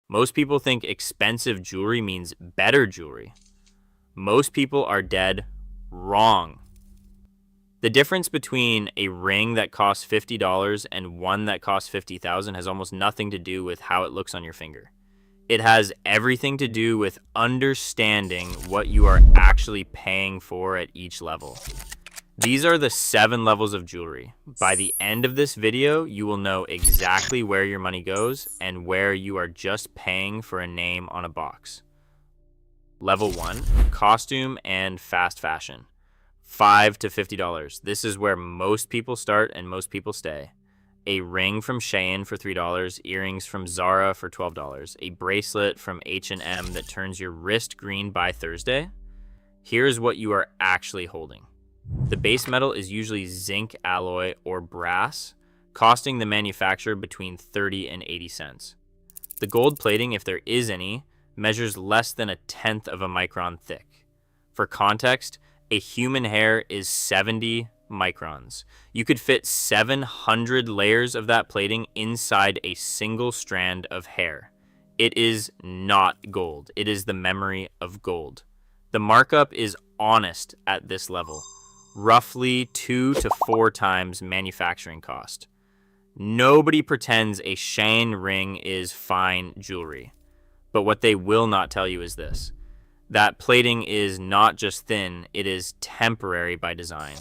Most people think expensive jewelry means better jewelry. Most people are dead wrong. The difference between a ring that costs $50 and one that costs $50,000 has almost nothing to do with how it looks on your finger. It has everything to do with understanding what you are actually paying for at each level. These are the 7 levels of jewelry. By the end of this video, you will know exactly where your money goes and where you are just paying for a name on a box. Level 1, costume and fast fashion. $5 to $50. This is where most people start and most people stay. A ring from Shein for $3, earrings from Zara for $12, a bracelet from H&M that turns your wrist green by Thursday. Here's what you are actually holding. The base metal is usually zinc alloy or brass, costing the manufacturer between 30 and 80 cents. The gold plating, if there is any, measures less than 1/10 of a micron thick. For context, a human hair is 70 microns. You could fit 700 layers of that plating inside a single strand of hair. It is not gold. It is the memory of gold. The markup is honest at this level, roughly 2 to 4 times manufacturing cost. Nobody pretends a Shein ring is fine jewelry. But what they will not tell you is this: that plating is not just thin, it is temporary by design.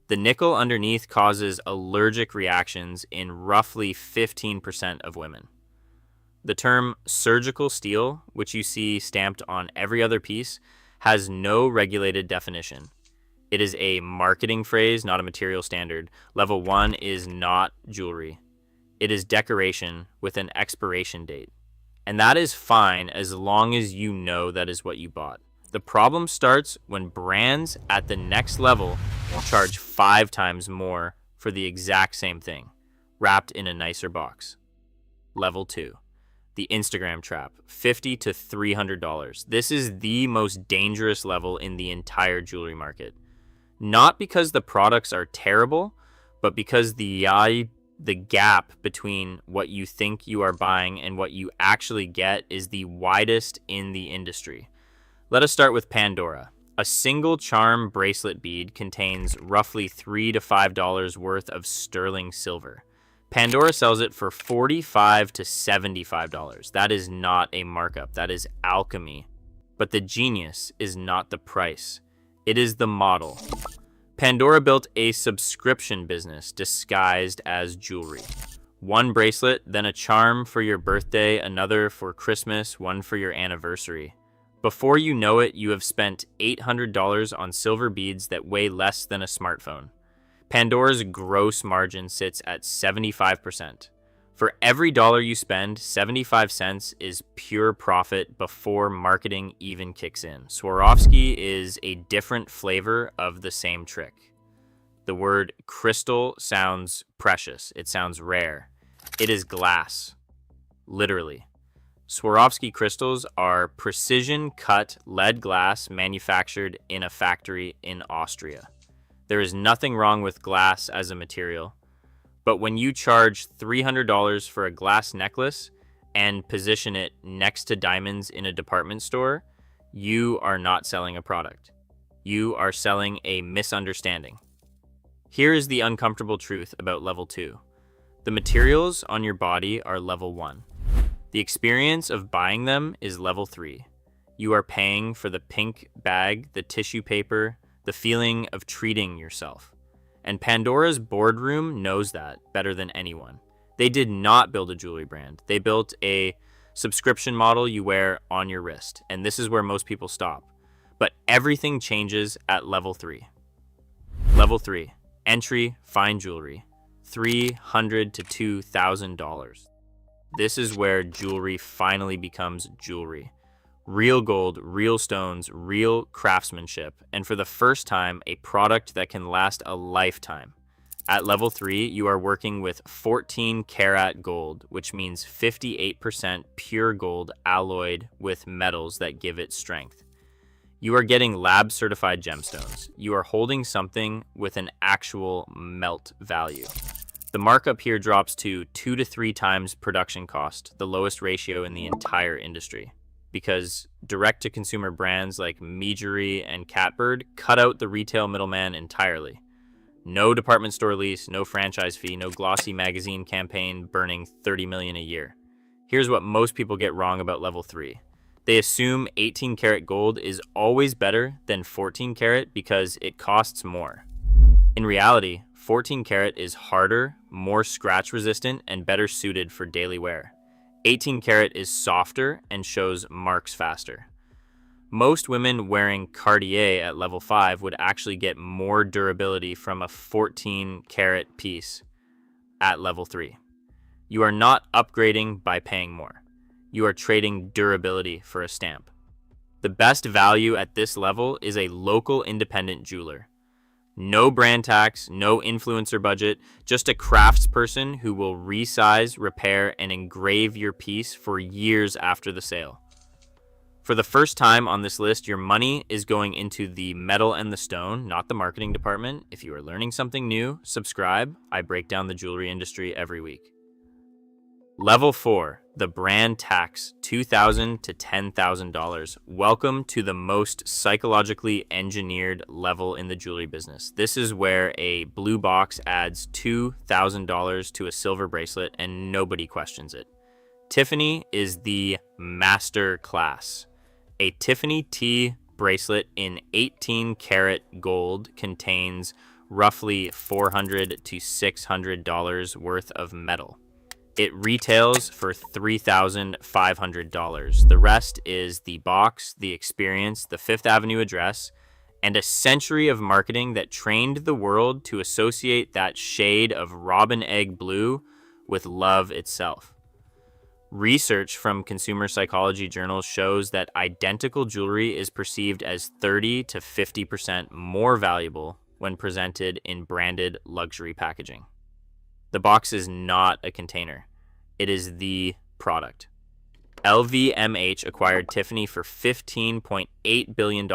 The nickel underneath causes allergic reactions in roughly 15% of women. The term surgical steel, which you see stamped on every other piece, has no regulated definition. It is a marketing phrase, not a material standard. Level 1 is not jewelry. It is decoration with an expiration date. And that is fine as long as you know that is what you bought. The problem starts when brands at the next level charge 5 times more for the exact same thing, wrapped in a nicer box. Level 2, the Instagram trap, $50 to $300. This is the most dangerous level in the entire jewelry market. Not because the products are terrible, but because the gap between what you think you are buying and what you actually get is the widest in the industry. Let us start with Pandora. A single charm bracelet bead contains roughly $3 to $5 worth of sterling silver. Pandora sells it for $45 to $75. That is not a markup. That is alchemy. But the genius is not the price. It is the model. Pandora built a subscription business disguised as jewelry. One bracelet, then a charm for your birthday, another for Christmas, one for your anniversary. Before you know it, you have spent $800 on silver beads that weigh less than a smartphone. Pandora's gross margin sits at 75%. For every dollar you spend, 75 cents is pure profit before marketing even kicks in. Swarovski is a different flavor of the same trick. The word crystal sounds precious. It sounds rare. It is glass. Literally. Swarovski crystals are precision-cut lead glass manufactured in a factory in Austria. There is nothing wrong with glass as a material. But when you charge $300 for a glass necklace and position it next to diamonds in a department store, you are not selling a product. You are selling a misunderstanding. Here is the uncomfortable truth about level 2. The materials on your body are level 1. The experience of buying them is level 3. You are paying for the pink bag, the tissue paper, the feeling of treating yourself. And Pandora's boardroom knows that better than anyone. They did not build a jewelry brand. They built a subscription model you wear on your wrist. And this is where most people stop. But everything changes at level 3. Level 3, entry, fine jewelry, $300 to $2,000. This is where jewelry finally becomes jewelry. Real gold, real stones, real craftsmanship, and for the first time, a product that can last a lifetime. At level 3, you are working with 14 karat gold, which means 58% pure gold alloyed with metals that give it strength. You are getting lab certified gemstones. You are holding something with an actual melt value. The markup here drops to 2 to 3 times production cost, the lowest ratio in the entire industry, because direct-to-consumer brands like Meadery and Catbird cut out the retail middleman entirely. No department store lease, no franchise fee, no glossy magazine campaign burning $30 million a year. Here's what most people get wrong about level 3. They assume 18 karat gold is always better than 14 karat because it costs more. In reality, 14 karat is harder, more scratch resistant, and better suited for daily wear. 18 karat is softer and shows marks faster. Most women wearing Cartier at level 5 would actually get more durability from a 14 karat piece at level 3. You are not upgrading by paying more. You are trading durability for a stamp. The best value at this level is a local independent jeweler. No brand tax, no influencer budget, just a craftsperson who will resize, repair, and engrave your piece for years after the sale. For the first time on this list, your money is going into the metal and the stone, not the marketing department. If you are learning something new, subscribe. I break down the jewelry industry every week. Level 4, the brand tax, $2,000 to $10,000. Welcome to the most psychologically engineered level in the jewelry business. This is where a blue box adds $2,000 to a silver bracelet and nobody questions it. Tiffany is the master class. A Tiffany T bracelet in 18 karat gold contains roughly $400 to $600 worth of metal. It retails for $3,500. The rest is the box, the experience, the Fifth Avenue address, and a century of marketing that trained the world to associate that shade of robin egg blue with love itself. Research from consumer psychology journals shows that identical jewelry is perceived as 30 to 50% more valuable when presented in branded luxury packaging. The box is not a container. It is the product. LVMH acquired Tiffany for $15.8 billion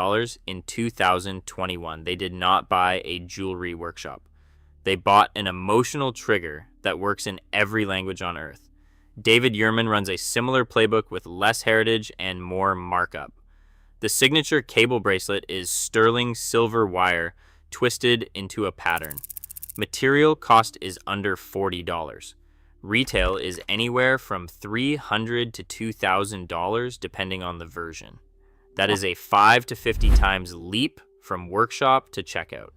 in 2021. They did not buy a jewelry workshop. They bought an emotional trigger that works in every language on earth. David Yurman runs a similar playbook with less heritage and more markup. The signature cable bracelet is sterling silver wire twisted into a pattern. Material cost is under $40. Retail is anywhere from $300 to $2,000 depending on the version. That is a 5 to 50 times leap from workshop to checkout.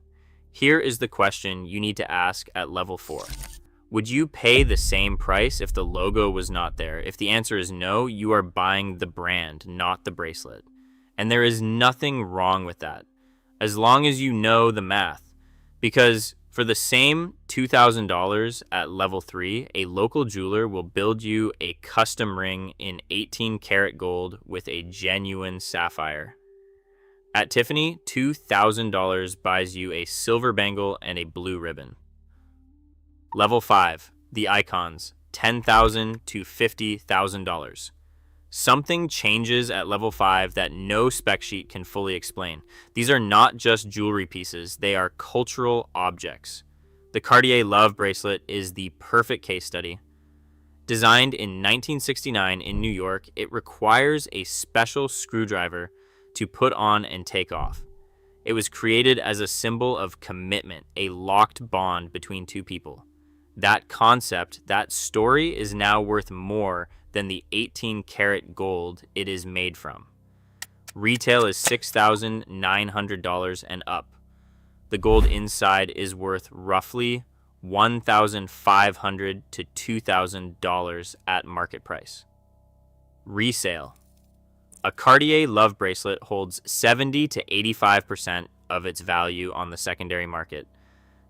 Here is the question you need to ask at level 4. Would you pay the same price if the logo was not there? If the answer is no, you are buying the brand, not the bracelet. And there is nothing wrong with that, as long as you know the math. Because for the same $2,000 at level 3, a local jeweler will build you a custom ring in 18 karat gold with a genuine sapphire. At Tiffany, $2,000 buys you a silver bangle and a blue ribbon. Level 5, the icons, $10,000 to $50,000. Something changes at level 5 that no spec sheet can fully explain. These are not just jewelry pieces, they are cultural objects. The Cartier Love bracelet is the perfect case study. Designed in 1969 in New York, it requires a special screwdriver to put on and take off. It was created as a symbol of commitment, a locked bond between two people. That concept, that story is now worth more than the 18 karat gold it is made from. Retail is $6,900 and up. The gold inside is worth roughly $1,500 to $2,000 at market price. Resale. A Cartier Love bracelet holds 70 to 85% of its value on the secondary market.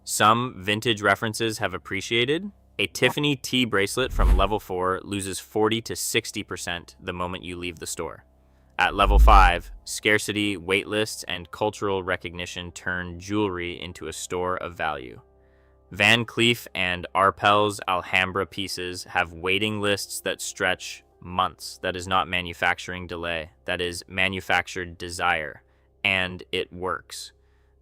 Some vintage references have appreciated. A Tiffany T bracelet from level 4 loses 40 to 60% the moment you leave the store. At level 5, scarcity, wait lists, and cultural recognition turn jewelry into a store of value. Van Cleef and Arpels Alhambra pieces have waiting lists that stretch months. That is not manufacturing delay. That is manufactured desire. And it works.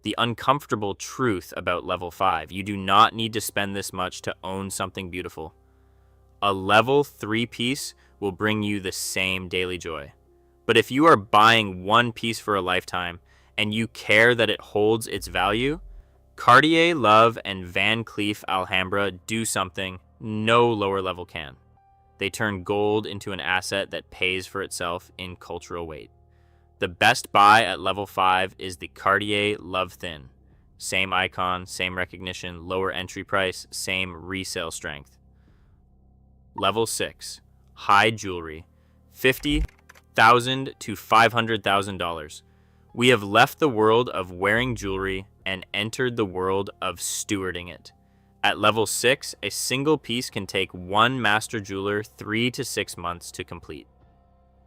The uncomfortable truth about level 5. You do not need to spend this much to own something beautiful. A level 3 piece will bring you the same daily joy. But if you are buying one piece for a lifetime and you care that it holds its value, Cartier Love and Van Cleef Alhambra do something no lower level can. They turn gold into an asset that pays for itself in cultural weight. The best buy at level 5 is the Cartier Love Thin. Same icon, same recognition, lower entry price, same resale strength. Level 6, high jewelry, $50,000 to $500,000. We have left the world of wearing jewelry and entered the world of stewarding it. At level 6, a single piece can take one master jeweler 3 to 6 months to complete.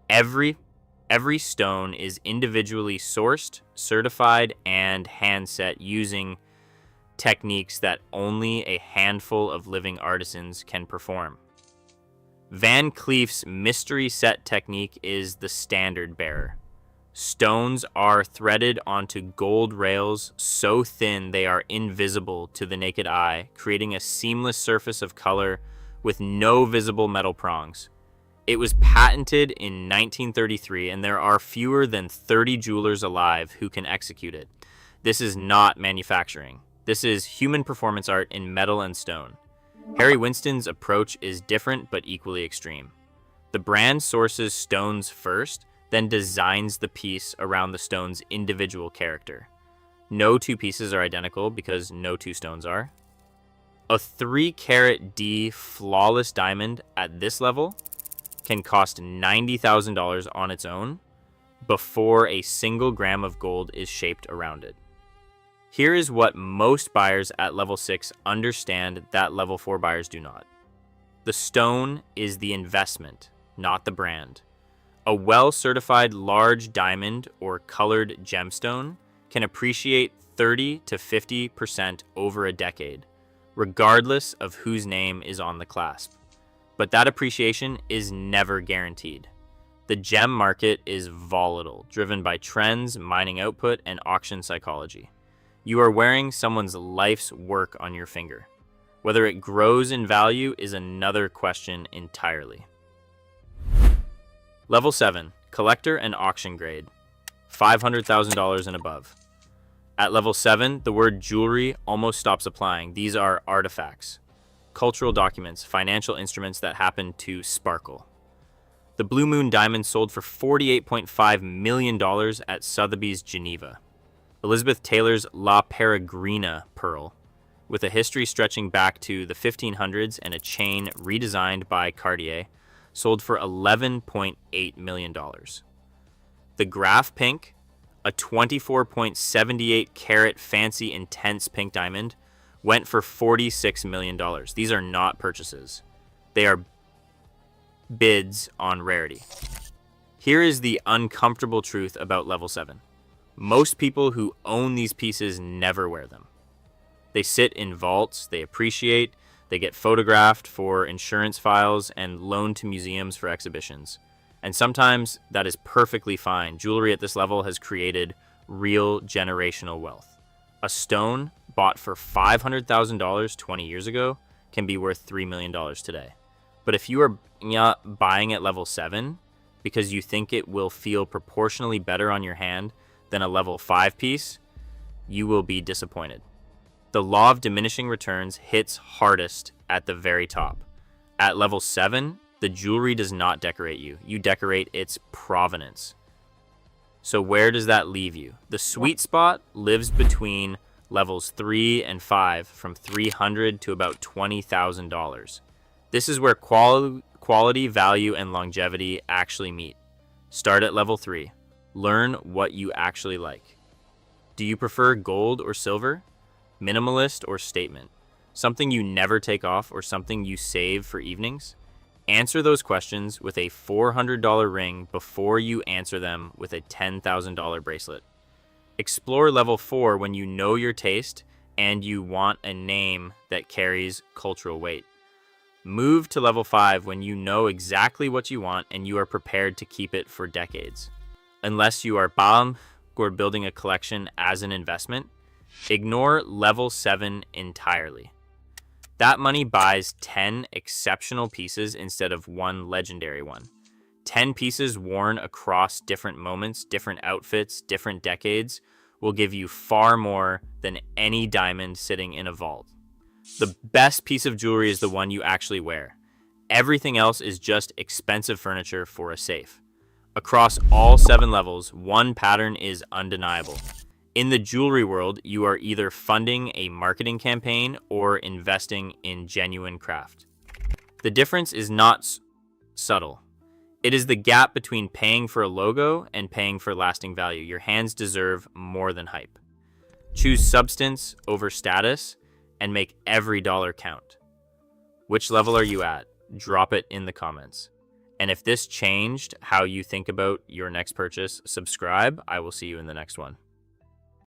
Every stone is individually sourced, certified, and hand-set using techniques that only a handful of living artisans can perform. Van Cleef's mystery set technique is the standard bearer. Stones are threaded onto gold rails so thin they are invisible to the naked eye, creating a seamless surface of color with no visible metal prongs. It was patented in 1933, and there are fewer than 30 jewelers alive who can execute it. This is not manufacturing. This is human performance art in metal and stone. Harry Winston's approach is different but equally extreme. The brand sources stones first, then designs the piece around the stone's individual character. No two pieces are identical because no two stones are. A 3-carat D flawless diamond at this level can cost $90,000 on its own before a single gram of gold is shaped around it. Here is what most buyers at level 6 understand that level 4 buyers do not. The stone is the investment, not the brand. A well-certified large diamond or colored gemstone can appreciate 30 to 50% over a decade, regardless of whose name is on the clasp. But that appreciation is never guaranteed. The gem market is volatile, driven by trends, mining output, and auction psychology. You are wearing someone's life's work on your finger. Whether it grows in value is another question entirely. Level 7, collector and auction grade, $500,000 and above. At level 7, the word jewelry almost stops applying. These are artifacts, cultural documents, financial instruments that happen to sparkle. The Blue Moon diamond sold for $48.5 million at Sotheby's Geneva. Elizabeth Taylor's La Peregrina pearl, with a history stretching back to the 1500s and a chain redesigned by Cartier, sold for $11.8 million. The Graph Pink, a 24.78 carat fancy intense pink diamond, went for $46 million. These are not purchases. They are bids on rarity. Here is the uncomfortable truth about level 7. Most people who own these pieces never wear them. They sit in vaults, they appreciate, they get photographed for insurance files and loaned to museums for exhibitions. And sometimes that is perfectly fine. Jewelry at this level has created real generational wealth. A stone bought for $500,000 20 years ago can be worth $3 million today. But if you are buying at level 7 because you think it will feel proportionally better on your hand than a level 5 piece, you will be disappointed. The law of diminishing returns hits hardest at the very top. At level 7, the jewelry does not decorate you. You decorate its provenance. So where does that leave you? The sweet spot lives between levels 3 and 5, from $300 to about $20,000. This is where quality, value, and longevity actually meet. Start at level 3. Learn what you actually like. Do you prefer gold or silver? Minimalist or statement? Something you never take off or something you save for evenings? Answer those questions with a $400 ring before you answer them with a $10,000 bracelet. Explore level 4 when you know your taste and you want a name that carries cultural weight. Move to level 5 when you know exactly what you want and you are prepared to keep it for decades. Unless you are Baum or building a collection as an investment, Ignore level 7 entirely. That money buys 10 exceptional pieces instead of one legendary one. 10 pieces worn across different moments, different outfits, different decades will give you far more than any diamond sitting in a vault. The best piece of jewelry is the one you actually wear. Everything else is just expensive furniture for a safe. Across all 7 levels, one pattern is undeniable. In the jewelry world, you are either funding a marketing campaign or investing in genuine craft. The difference is not subtle. It is the gap between paying for a logo and paying for lasting value. Your hands deserve more than hype. Choose substance over status and make every dollar count. Which level are you at? Drop it in the comments. And if this changed how you think about your next purchase, subscribe. I will see you in the next one.